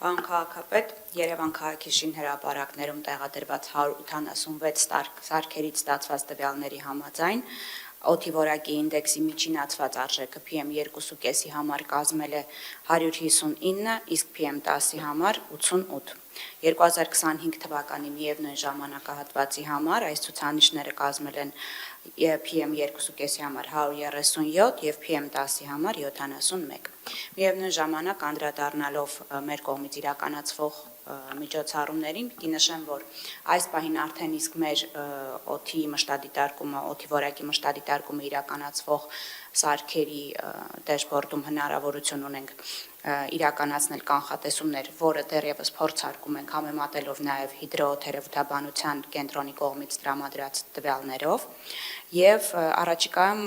Պարոն քաղաքապետ, Երևան քաղաքի շինհրապարակներում տեղադրված 186 սարքերից ստացված տվյալների համաձայն օդի որակի ինդեքսի միջինացված արժեքը PM2.5-ի համար կազմել է 159, իսկ PM10-ի համար 88։ 2025 թվականի միևնույն ժամանակահատվածի համար այս ցուցանիշները կազմել են PM2.5-ի համար 137 և PM10-ի համար 71։ Միևնույն ժամանակ անդրադառնալով մեր կողմից իրականացվող միջոցառումներին, պիտի նշեմ, որ այս պահին արդեն իսկ մեր օդի մշտադիտարկումը, օդի որակի մշտադիտարկումը իրականացվող սարքերի դեշբորդում հնարավորություն ունենք իրականացնել կանխատեսումներ, որը դեռևս փորձարկում ենք համեմատելով նաև հիդրոթերապևտաբանության կենտրոնի կողմից տրամադրած տվյալներով և առաջիկայում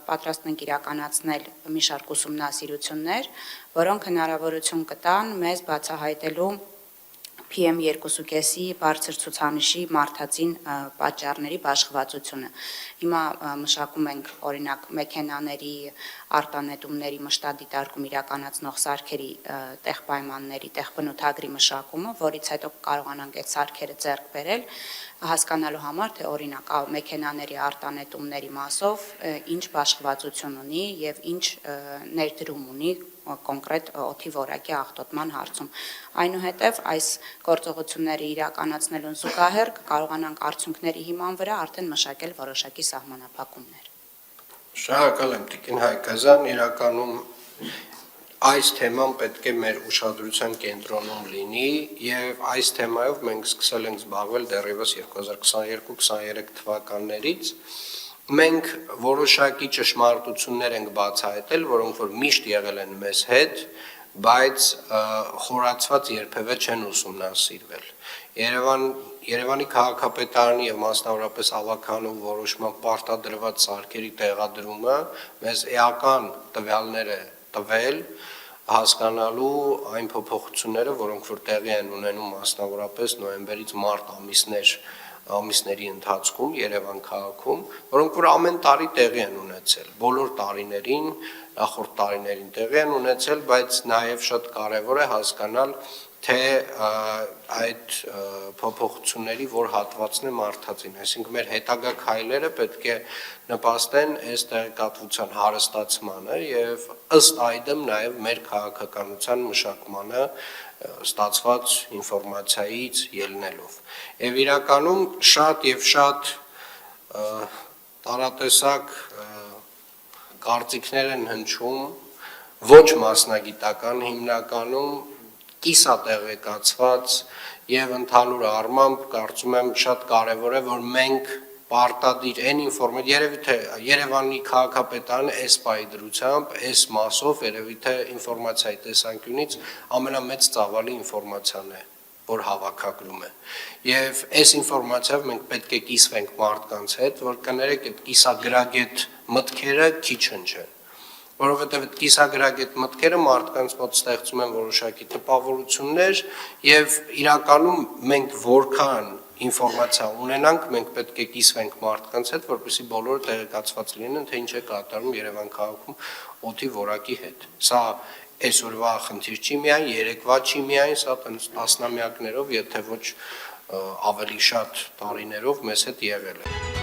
պատրաստ ենք իրականացնել մի շարք ուսումնասիրություններ, որոնք հնարավորություն կտան մեզ բացահայտելու PM2.5-ի բարձր ցուցանիշի մարդածին պատճառների բաշխվածությունը։ Հիմա մշակում ենք օրինակ մեքենաների արտանետումների մշտադիտարկում իրականացնող սարքերի տեխպայմանների, տեխբնութագրի մշակումը, որից հետո կարողանանք այդ սարքերը ձեռք բերել, հասկանալու համար, թե օրինակ մեքենաների արտանետումների մասով ինչ բաշխվածություն ունի և ինչ ներդրում ունի կոնկրետ օդի որակի աղտոտման հարցում։ Այնուհետև այս գործողությունները իրականացնելուն զուգահեռ կարողանանք արդյունքների հիման վրա արդեն մշակել որոշակի սահմանափակումներ։ Շնորհակալ եմ Տիկին Հայկազյան, իրականում այս թեման պետք է մեր ուշադրության կենտրոնում լինի և այս թեմայով մենք սկսել ենք զբաղվել դեռևս 2022-23 թվականներից։ Մենք որոշակի ճշմարտություններ ենք բացահայտել, որոնք որ միշտ եղել են մեզ հետ, բայց խորացված երբևէ չեն ուսումնասիրվել։ Երևանի քաղաքապետարանի և մասնավորապես ավագանու որոշման պարտադրված սարքերի տեղադրումը մեզ էական տվյալներ է տվել հասկանալու այն փոփոխությունները, որոնք որ տեղի են ունենում մասնավորապես նոյեմբերից մարտ ամիսների ընթացքում Երևան քաղաքում, որոնք որ ամեն տարի տեղի են ունեցել, բոլոր տարիներին, նախորդ տարիներին տեղի են ունեցել, բայց նաև շատ կարևոր է հասկանալ, թե այդ փոփոխությունների որ հատվածն է մարդածին, այսինքն մեր հետագա քայլերը պետք է նպաստեն այս տեղեկատվության հարստացմանը և ըստ այդմ նաև մեր քաղաքականության մշակմանը ստացված ինֆորմացիայից ելնելով։ Եվ իրականում շատ և շատ տարատեսակ կարծիքներ են հնչում, ոչ մասնագիտական հիմնականում, կիսատեղեկացված և ընդհանուր առմամբ կարծում եմ շատ կարևոր է, որ մենք պարտադիր այն երևի թե Երևանի քաղաքապետարանը այս պահի դրությամբ, այս մասով երևի թե ինֆորմացիայի տեսանկյունից ամենամեծ ծավալի ինֆորմացիան է, որ հավաքագրում է։ Եվ այս ինֆորմացիայով մենք պետք է կիսվենք մարդկանց հետ, որ կներեք այդ կիսագրագետ մտքերը քիչ չեն, որովհետև այդ կիսագրագետ մտքերը մարդկանց մոտ ստեղծում են որոշակի տպավորություններ և իրականում մենք որքան ինֆորմացիա ունենանք, մենք պետք է կիսվենք մարդկանց հետ, որպեսզի բոլորը տեղեկացված լինեն, թե ինչ է կատարվում Երևան քաղաքում օդի որակի հետ։ Սա այսօրվա խնդիր չի միայն, երեկվա չի միայն, սա տասնամյակներով, եթե ոչ ավելի շատ տարիներով մեզ հետ եղել է։